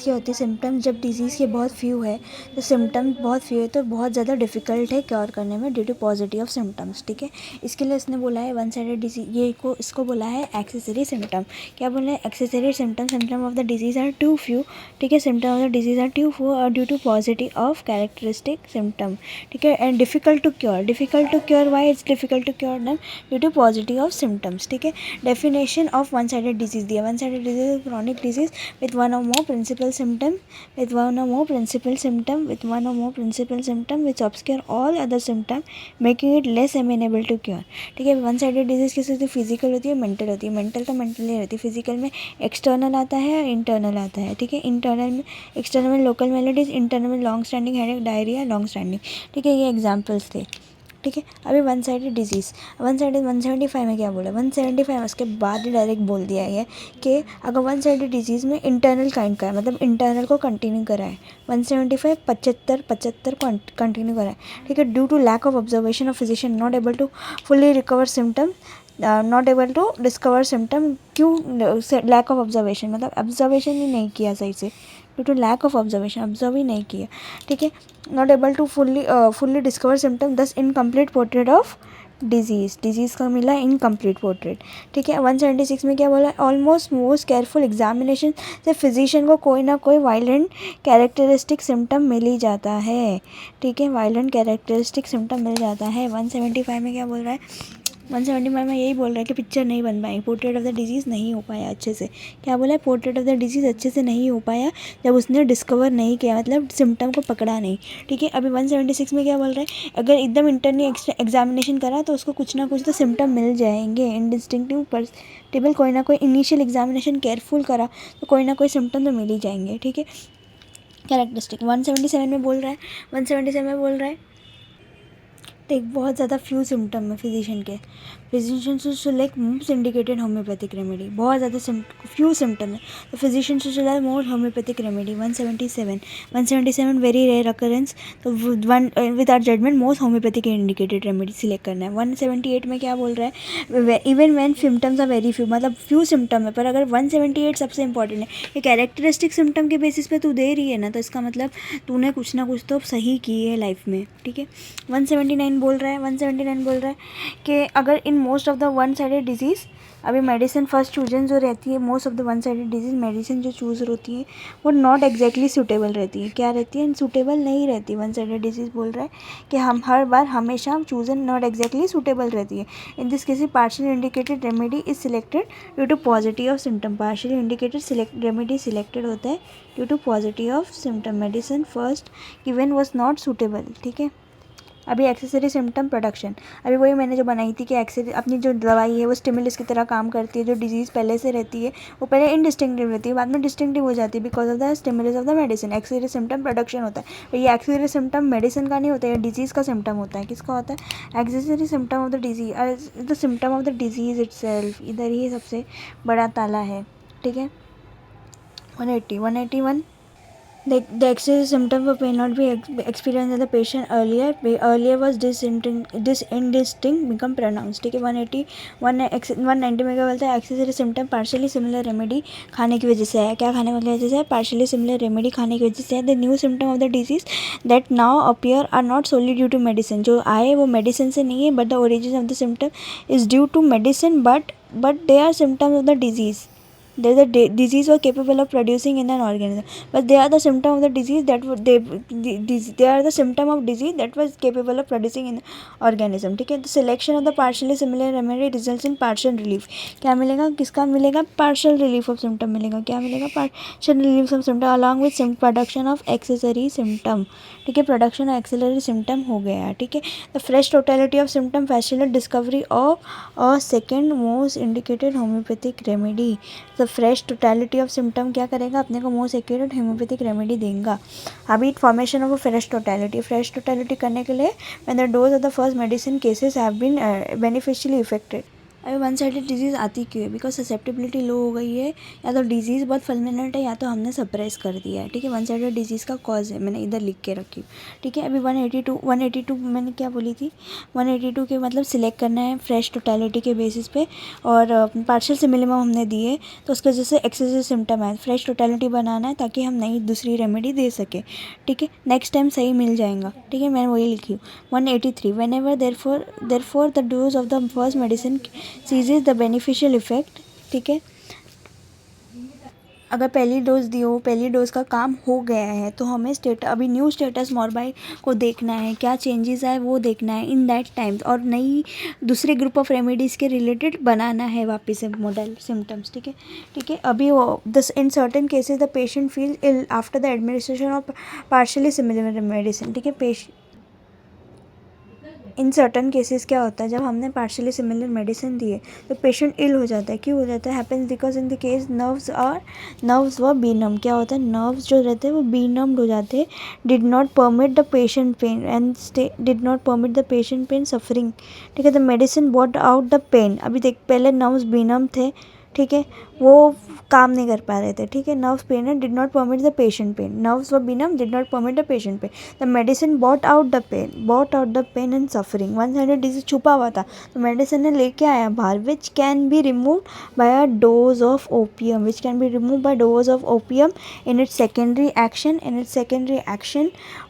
क्या होती है सिम्टम्स, जब डिजीज़ के बहुत फ्यू है तो सिम्टम्स बहुत फ्यू है तो बहुत ज़्यादा डिफ़िकल्ट है क्योर करने में due to positive of symptoms. ठीक है, इसके लिए इसने बोला है वन साइडेड डिजीज, ये को इसको बोला है एक्सेसरी सिम्टम। क्या बोला है? Accessory symptom, symptom of the disease are too few. ठीक है, symptom of the disease are too few और due to positive of characteristic symptom. ठीक है, and difficult to cure why it's difficult to cure them due to positive of symptoms. ठीक है, definition of one sided disease दिया, one sided disease chronic disease with one or more principal symptom which obscure all other symptom making it less amenable to cure। ठीक है, one sided disease किस होती है? Physical होती है, mental होती है। मेंटल तो मेंटली रहती है, फिजिकल में एक्सटर्नल आता है और इंटरनल आता है। ठीक है, एक्सटर्नल में लोकल मेलोडीज, इंटरनल में long standing headache, diarrhoea, long standing. ठीक है, ये एग्जाम्पल्स थे। ठीक है, अभी one sided disease, one sided 175 में क्या बोला? 175 उसके बाद ही डायरेक्ट बोल दिया है कि अगर वन साइडेड डिजीज़ में इंटरनल काइंड का है, मतलब इंटरनल को कंटिन्यू करा है। 175 75 को कंटिन्यू करा है। ठीक है, due to lack of observation of physician not able to fully recover symptom, not able to discover symptom. क्यों? लैक ऑफ ऑब्जर्वेशन, मतलब ऑब्जर्वेशन ही नहीं किया सही से, due to lack of observation, observe ही नहीं किया। ठीक है, not able to fully discover symptom, thus incomplete portrait of disease का मिला इनकम्प्लीट पोर्ट्रेट। ठीक है, 176 में क्या बोला? ऑलमोस्ट मोस्ट केयरफुल एग्जामिनेशन से फिजिशियन को कोई ना कोई वायलेंट कैरेक्टरिस्टिक सिम्टम मिल ही जाता है। ठीक है, वायलेंट कैरेक्टरिस्टिक सिम्टम मिल जाता है। 175 में क्या बोल रहा है? 175 में यही बोल रहा है कि पिक्चर नहीं बन पाई, पोर्ट्रेट ऑफ द डिजीज़ नहीं हो पाया अच्छे से। क्या बोला है? पोर्ट्रेट ऑफ द डिजीज़ अच्छे से नहीं हो पाया जब उसने डिस्कवर नहीं किया, मतलब सिम्टम को पकड़ा नहीं। ठीक है, अभी 176 में क्या बोल रहा है? अगर एकदम इंटरनली एग्जामिनेशन करा तो उसको कुछ ना कुछ तो सिम्टम मिल जाएंगे। इनडिस्टिंक्टिव परसेप्टिबल, कोई ना कोई इनिशियल एग्जामिनेशन केयरफुल करा तो कोई ना कोई सिम्टम तो मिल ही जाएंगे। ठीक है, कैरेक्टरिस्टिक 177 में बोल रहा है, 177 में बोल रहा है देख बहुत ज़्यादा फ्यू सिम्टम है फिजिशियन के, physician should select most indicated homoeopathic remedy. बहुत ज़्यादा फ्यू सिम्टम है तो physician should select most homoeopathic remedy. 177 very rare occurrence, तो one with our judgement most homoeopathic indicated remedy select करना है। 178 में क्या बोल रहा है? Even when symptoms are very few, मतलब फ्यू सिम्टम है, पर अगर 178 सबसे इंपॉर्टेंट है, ये कैरेक्टरिस्टिक सिम्टम के बेसिस पे तू दे रही है ना, तो इसका मतलब तूने कुछ ना कुछ तो सही की है लाइफ में। ठीक है, 179 बोल रहा है, 179 बोल रहा है कि अगर in most of the one sided disease, अभी मेडिसिन फर्स्ट चूजन जो रहती है, most of the one sided disease medicine जो चूज़ होती है वो नॉट एग्जैक्टली सूटेबल रहती है। क्या रहती है? सूटेबल नहीं रहती। वन साइडेड डिजीज़ बोल रहा है कि हम हर बार हमेशा चूजन नॉट एग्जैक्टली सूटेबल रहती है। In this case partial indicated remedy is selected due to positive of symptom. Partial indicated remedy selected होता है due to positive of symptom. Medicine first given was not suitable. ठीक है, अभी accessory symptom production, अभी वही मैंने जो बनाई थी कि अपनी जो दवाई है वो स्टिमुलस की तरह काम करती है। जो डिजीज़ पहले से रहती है वो पहले इनडिस्टिंक्टिव रहती है, बाद में डिस्टिंक्टिव हो जाती है because of the stimulus of the medicine. Accessory symptom production होता है, और ये एक्सेसरी सिम्टम मेडिसिन का नहीं होता है, डिजीज़ का सिम्टम होता है। किसका होता है? Accessory symptom of the disease, the symptom of the disease itself. इधर ही सबसे बड़ा ताला है। ठीक है, 181 The excessive symptom of pain not be experienced in the patient earlier was indistinct become pronounced। ठीक है, 190 में क्या बोलता है? Accessory symptom partially similar remedy खाने की वजह से है। क्या खाने की वजह से है? पार्शियली सिमिलर रेमेडी खाने की वजह से है। The new symptom of the disease that now appear are not solely due to medicine. जो आए वो मेडिसिन से नहीं है, but the origin of the symptom is due to medicine, but they are symptoms of the disease. The disease was capable of producing in an organism, but they are the symptom of the disease that they are the symptom of disease that was capable of producing in organism। ठीक है, the selection of the partially similar remedy results in partial relief। क्या मिलेगा? किसका मिलेगा? partial relief of symptom मिलेगा। क्या मिलेगा? partial relief of symptom along with production of accessory symptom। ठीक है, प्रोडक्शन ऑफ एक्सेलरी सिम्टम हो गया। ठीक है, the fresh totality of symptom facilitate discovery of a second most indicated homoeopathic remedy. The fresh totality of symptom क्या करेगा? अपने को मोस्ट एक्यूरेट होम्योपैथिक रेमेडी देगा। अभी formation of a fresh totality करने के लिए when the dose of the first medicine cases have been beneficially affected. अभी वन साइडेड डिजीज़ आती क्यों है? बिकॉज ससेप्टिबिलिटी लो हो गई है, या तो डिजीज़ बहुत फल्मिनेंट है या तो हमने सप्रेस कर दिया है, ठीक है। वन साइडेड डिजीज़ का कॉज है, मैंने इधर लिख के रखी, ठीक है। अभी 182 मैंने क्या बोली थी, 182 के मतलब सिलेक्ट करना है फ्रेश टोटलिटी के बेसिस पे, और पार्शियल सिमिलम हमने दिए तो उसके वजह से एक्सेसिव सिम्टम है, फ्रेश टोटलिटी बनाना है ताकि हम नई दूसरी रेमेडी दे सके, ठीक है। नेक्स्ट टाइम सही मिल जाएगा, ठीक है, मैंने वही लिखी हूँ। 183 when ever therefore the dose of the first medicine सीजेज the beneficial effect, ठीक है। अगर पहली डोज दी हो, पहली डोज का काम हो गया है तो हमें अभी न्यू स्टेटस मोरबाई को देखना है, क्या चेंजेस आए वो देखना है इन दैट टाइम, और नई दूसरे ग्रुप ऑफ रेमेडीज़ के रिलेटेड बनाना है वापस से मॉडल सिम्टम्स, ठीक है, ठीक है। अभी वो this in certain cases the patient feel ill after the administration of partially similar medicine, ठीक है। इन सर्टन केसेस क्या होता है, जब हमने पार्शियली सिमिलर मेडिसिन दी है तो पेशेंट इल हो जाता है। क्यों हो जाता है? Happens because in the case nerves व बीनम, क्या होता है, नर्व्स जो रहते हैं वो बीनम्ड हो जाते हैं, did not permit the patient pain and did not permit the patient pain suffering, ठीक है। The medicine bought out the pain. अभी देख, पहले नर्व्स बीनम थे, ठीक है, वो काम नहीं कर पा रहे थे, ठीक है। नर्व्स पेन है, did not permit the patient pain, nerves व बीनम, did not permit the patient pain, the medicine bought out the pain and suffering. One sided disease छुपा हुआ था तो मेडिसिन ने लेके आया बाहर, which can be remove by a dose of opium, which can be remove by dose of opium in its secondary action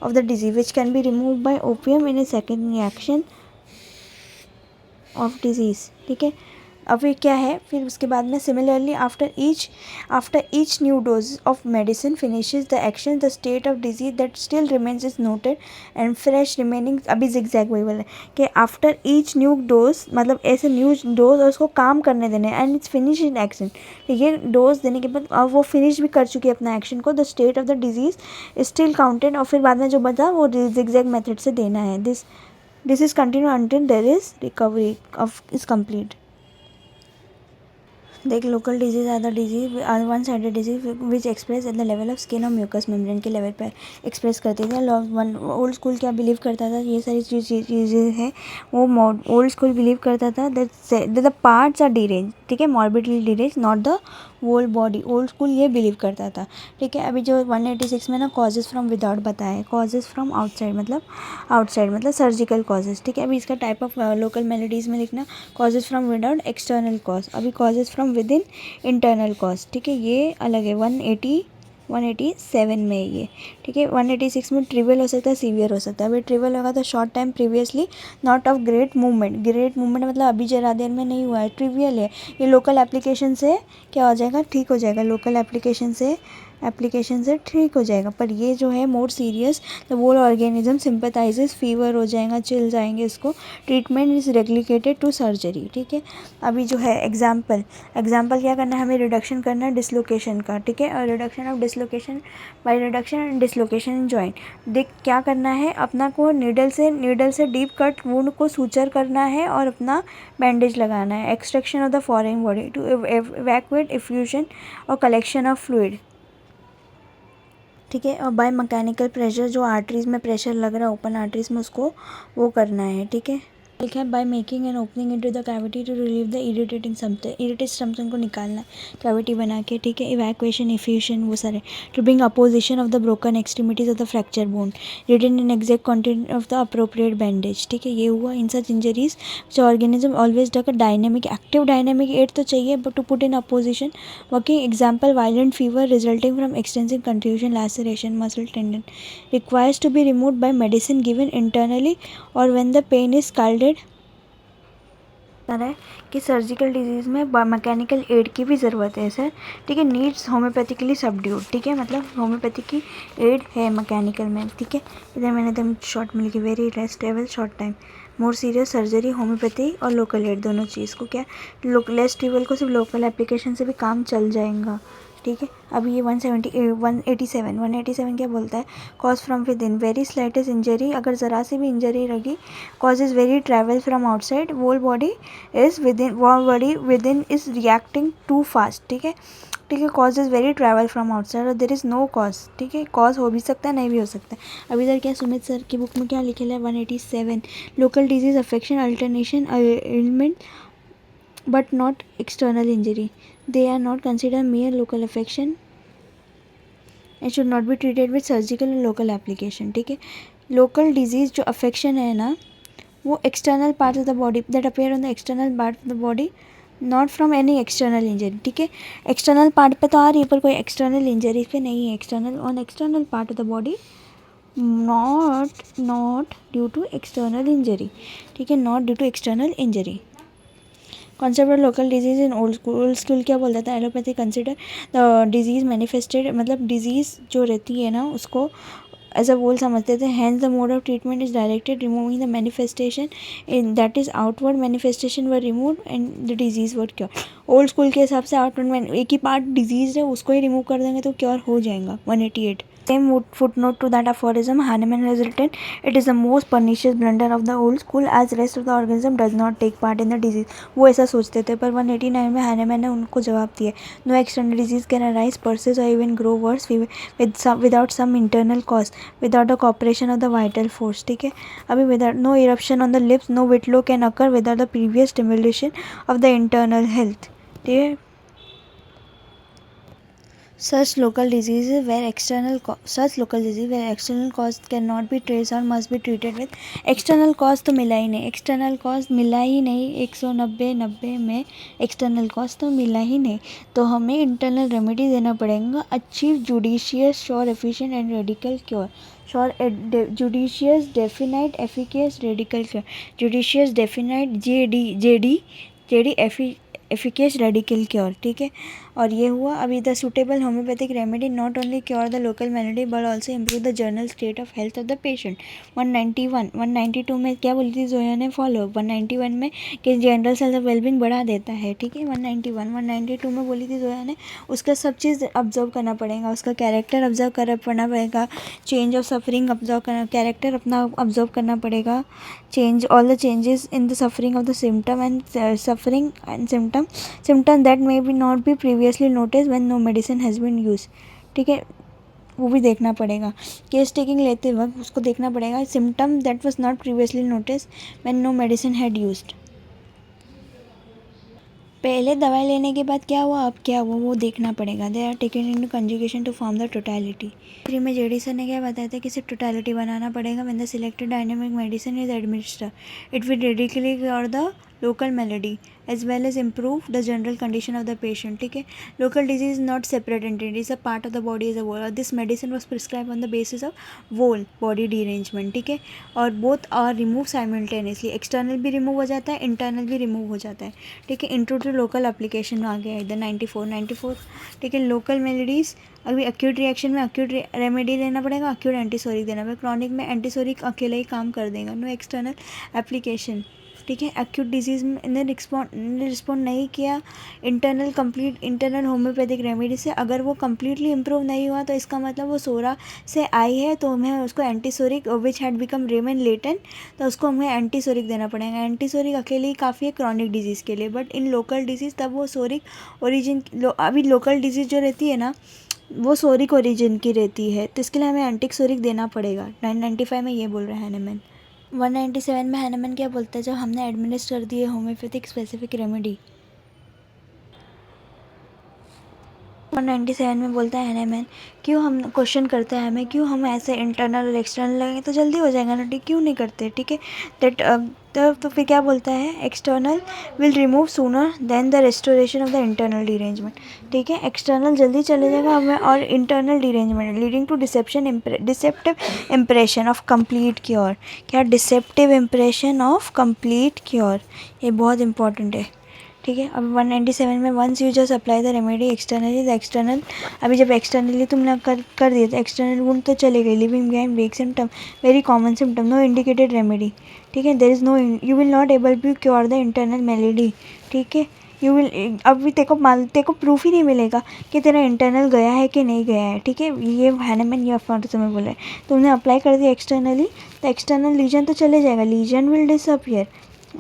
of the disease, which can be remove bye opium in its secondary action of disease, ठीक है। अभी क्या है, फिर उसके बाद में similarly after each new dose of medicine finishes the action the state of disease that still remains is noted and fresh remaining. अभी जिगजैग वही बोला कि आफ्टर ईच न्यू डोज, मतलब ऐसे न्यू डोज और उसको काम करने देने, and it's finish in action, ठीक है। डोज देने के बाद अब वो फिनिश भी कर चुकी है अपना एक्शन को, the state of the disease still counted, और फिर बाद में जो बचा वो जिगजैग मेथड से देना है। This is continue until there is recovery of is complete. देख, local disease are the disease one sided disease which express at the level of skin और म्यूकस मेम्ब्रेन के लेवल पर एक्सप्रेस करते थे। Old school क्या believe करता था, ये सारी चीज़ें हैं वो ओल्ड स्कूल बिलीव करता था that the parts are derange, ठीक है, morbidly derange, not the whole body. Old school ये बिलीव करता था, ठीक है। अभी जो 186 में ना कॉजेज़ फ्रॉम विदाउट बताया है, कॉजेज़ फ्रॉम आउटसाइड मतलब सर्जिकल कॉजेज़, ठीक है। अभी इसका टाइप ऑफ लोकल मेलोडीज़ में लिखना, causes from without external cause, अभी causes from within internal cause, ठीक है, ये अलग है। 187 में ये, ठीक है। 186 में ट्रिवियल हो सकता है, सीवियर हो सकता है। अभी ट्रिवियल होगा तो short time previously not of great movement मतलब अभी जरा देर में नहीं हुआ है, ट्रिवियल है। ये लोकल एप्लीकेशन से क्या हो जाएगा, ठीक हो जाएगा, लोकल एप्लीकेशन से ठीक हो जाएगा। पर ये जो है more serious, the whole organism sympathises, fever हो जाएगा, चिल जाएंगे, इसको treatment is regulated to surgery, ठीक है। अभी जो है एग्जाम्पल क्या करना है, हमें रिडक्शन करना है डिसलोकेशन का, ठीक है, और reduction of dislocation by reduction and dislocation in joint. देख क्या करना है, अपना को नीडल से डीप कट वुंड को सूचर करना है और अपना बैंडेज लगाना है। Extraction of the foreign body to evacuate effusion और कलेक्शन ऑफ फ्लूइड, ठीक है। और बाय मैकेनिकल प्रेशर, जो आर्टरीज़ में प्रेशर लग रहा है ओपन आर्टरीज़ में, उसको वो करना है, ठीक है। लिखा है by making an opening into the cavity to relieve the irritate something को निकालना है कैविटी बना के, ठीक है। इवैक्यूएशन, इफ्यूजन, वो सारे, to bring apposition of the broken extremities of the fracture bone, retain in exact content of the appropriate bandage, ठीक है। ये हुआ इन सच इंजरीज जो organism always duck dynamic active dynamic aid तो चाहिए, but to put in apposition working example violent fever resulting from extensive confusion, laceration, muscle tendon requires to be removed by medicine given internally or when the pain is scalded। है कि surgical disease में mechanical add की भी ज़रूरत है sir, ठीक है। Needs homoeopathically subdued, ठीक है, मतलब होम्योपैथी की एड है मैकेनिकल में, ठीक है। इधर मैंने एकदम शॉर्ट में लिखी, वेरी रेस्टेबल short time, more serious surgery, homoeopathy और लोकल एड दोनों चीज़ को क्या, लेस ट्रिवियल को सिर्फ लोकल एप्लीकेशन से भी काम चल जाएगा, ठीक है। अभी ये 187 क्या बोलता है, cause from within, very slightest injury, अगर ज़रा सी भी इंजरी लगी, cause is very travel from outside, whole body within is reacting too fast, ठीक है, ठीक है। Cause is very travel from outside और देर इज़ नो कॉज, ठीक है। कॉज हो भी सकता है, नहीं भी हो सकता है। अभी इधर क्या सुमित सर की बुक में क्या लिखे है, 187 local disease affection alternation element but not external injury. They are not considered mere local affection and should not be treated with surgical and local application. ठीक है, local disease जो affection है ना, वो external parts of the body that appear on the external part of the body, not from any external injury. ठीक है, external part पे तो आ रही है पर कोई एक्सटर्नल इंजरी पे नहीं है. External on external part of the body, not due to external injury. ठीक है, not due to external injury. Concept of local disease in old school क्या बोलता था? Allopathy consider the disease manifested, मतलब disease जो रहती है ना उसको एज अ वोल समझते थे. Hence the mode of treatment is directed removing the manifestation in that is outward manifestation were remove and the disease were cure. Old school के हिसाब से आउटवर्ड एक ही पार्ट डिजीज है उसको ही रिमूव कर देंगे तो क्योर हो जाएगा. 188. Same footnote to that aphorism, Hahnemann has written, "It is the most pernicious blunder of the old school as rest of the organism does not take part in the disease." वो ऐसा सोचते थे पर 189 में Hahnemann ने उनको जवाब दिया, "No external disease can arise, persist or even grow worse without some internal cause, without the cooperation of the vital force." ठीक है, अभी without no eruption on the lips, no whitlow can occur without the previous stimulation of the internal health. ठीक है, such local diseases where external cause cannot be traced or must be treated with external cause. तो मिला ही नहीं, external cause मिला ही नहीं. 190 में external cause तो मिला ही नहीं, तो हमें internal remedy देना पड़ेगा. achieve judicious, sure, efficient and radical cure. Judicious, definite, efficacious, radical cure. Judicious, definite, JD, efficacious, radical cure. ठीक है, और ये हुआ. अभी the suitable homeopathic remedy not only cure the local melody but also improve the general state of health of the patient. 192 में क्या बोली थी जोया ने? फॉलो. 191 में कि जनरल सेंस ऑफ वेलबींग बढ़ा देता है. ठीक है, 192 में बोली थी जोया ने उसका सब चीज़ ऑब्जर्व करना पड़ेगा, उसका कैरेक्टर ऑब्जर्व करना पड़ेगा, चेंज ऑफ सफरिंग ऑब्जर्व करना, कैरेक्टर अपना ऑब्जर्व करना पड़ेगा, change all the changes in the suffering of the symptom and suffering and symptom that may be not be previously notice when no medicine has been use. ठीक है, वो भी देखना पड़ेगा. केस टेकिंग लेते वक्त उसको देखना पड़ेगा, symptom that was not previously notice when no medicine had used. पहले दवाई लेने के बाद क्या हुआ, अब क्या हुआ, वो देखना पड़ेगा. They are taken into conjugation to form the totality. 3 में जेडी सर ने क्या बताया था कि सिर्फ टोटलिटी बनाना पड़ेगा. When the selected dynamic medicine is administered it will radically cure the local malady as well as improve the general condition of the patient. ठीक है, local disease not separate entity, is a part of the body as a whole. This medicine was prescribe on the basis of whole body derangement. ठीक है, और both are remove simultaneously. External भी remove हो जाता है, internal भी remove हो जाता है. ठीक है, इंट्रो टू लोकल एप्लीकेशन आ गया इधर 94. ठीक है, लोकल मेलोडीज. अभी अक्यूट रिएक्शन में अक्यूट रेमेडी लेना पड़ेगा, अक्यूट एंटीसोरिक देना पड़ेगा. क्रॉनिक में एंटीसोरिक अकेले ही काम कर देगा, नो एक्सटर्नल एप्लीकेशन. ठीक है, एक्यूट डिजीज़ में ने रिस्पॉन्ड नहीं किया इंटरनल होम्योपैथिक रेमेडी से. अगर वो कम्प्लीटली इम्प्रूव नहीं हुआ तो इसका मतलब वो सोरा से आई है, तो हमें उसको antipsoric which had become रेमेन latent, तो उसको हमें एंटीसोरिक देना पड़ेगा. एंटीसोरिक अकेले ही काफ़ी है क्रॉनिक डिजीज़ के लिए, बट इन लोकल डिजीज़ तब वो सोरिक ओरिजिन अभी लोकल डिजीज़ जो रहती है ना वो सोरिक ओरिजिन की रहती है, तो इसके लिए हमें एंटीसोरिक देना पड़ेगा. 995 में ये बोल रहा है हैनेमैन. 197 में हैनेमैन क्या बोलता है? जब हमने एडमिनिस्टर कर दी है होम्योपैथिक स्पेसिफिक रेमेडी. 197 में बोलता है हैनेमैन, क्यों हम क्वेश्चन करते हैं हमें, क्यों हम ऐसे इंटरनल और एक्सटर्नल लगेंगे तो जल्दी हो जाएगा ना, ठीक, क्यों नहीं करते? ठीक है, दैट तो फिर क्या बोलता है? External will remove sooner than the restoration of the internal derangement. ठीक है, एक्सटर्नल जल्दी चले जाएगा हमें और internal derangement leading to deceptive impression of complete cure. क्या? Deceptive impression of complete cure, ये बहुत इंपॉर्टेंट है. ठीक है, अब 197 में once you just apply the remedy externally, the external, अभी जब एक्सटर्नली तुमने कर दिया तो एक्सटर्नल वुंड तो चले गई. Living behind weak symptom, very common symptom, no indicated remedy. ठीक है, there is no, you will not able to cure the internal malady. ठीक है, यू विल, अभी तेरे को प्रूफ ही नहीं मिलेगा कि तेरा इंटरनल गया है कि नहीं गया है. ठीक है, ये हैनेमैन ये अफॉर्ड तुम्हें बोला है. तुमने अप्लाई कर दिया एक्सटर्नली तो एक्सटर्नल लीजन तो चले जाएगा, lesion will disappear.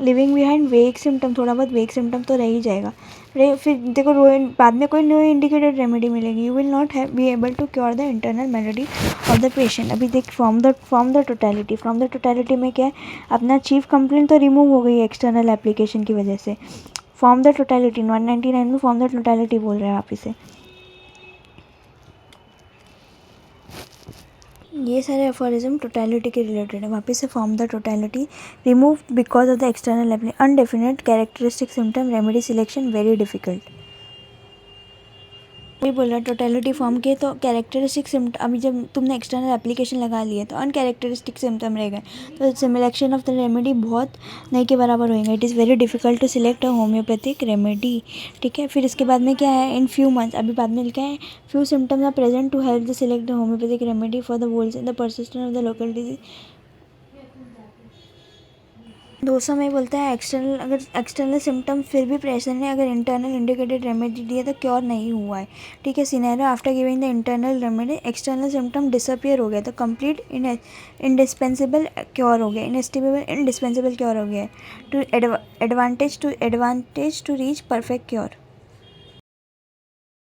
Living behind weak symptom, थोड़ा बहुत वेक सिम्टम तो रह ही जाएगा. फिर देखो बाद में कोई नो इंडिकेटेड रेमेडी मिलेगी. You will not be able to cure the internal malady of the patient. अभी देख फ्रॉम द टोटलिटी में क्या है, अपना चीफ कंप्लेंट तो रिमूव हो गई एक्सटर्नल एप्लीकेशन की वजह से. फॉर्म द टोटलिटी, 199 में फॉर्म द टोटलिटी बोल रहे हैं आप इसे। ये सारे अफोरिज्म टोटलिटी के रिलेटेड है। वापस से form the totality, remove because of the external indefinite characteristic symptom, remedy selection very difficult. वही बोल रहा है टोटलिटी फॉर्म के तो कैरेक्टरिस्टिक सिम्टम, अभी जब तुमने एक्सटर्नल एप्लीकेशन लगा लिए तो अनकैरेक्टरिस्टिक सिम्टम रहेगा, तो सिलेक्शन ऑफ द रेमेडी बहुत नहीं के बराबर होएगा। It is very difficult to select a homeopathic remedy. ठीक है, फिर इसके बाद में क्या है, इन फ्यू मंथ्स, अभी बाद में लिखा है few symptoms are present to help the select the homoeopathic remedy for the wholes the persistence of the local disease. 200 में बोलता है एक्सटर्नल, अगर एक्सटर्नल सिम्टम फिर भी प्रेजेंट है, अगर इंटरनल इंडिकेटेड रेमेडी दिए तो क्योर नहीं हुआ है। ठीक है, scenario after giving the internal remedy external symptom disappear हो गया तो कंप्लीट इंडिस्पेंसिबल क्योर हो गया, इनएस्टिमेबल इंडिस्पेंसिबल क्योर हो गया, to advantage to reach perfect cure.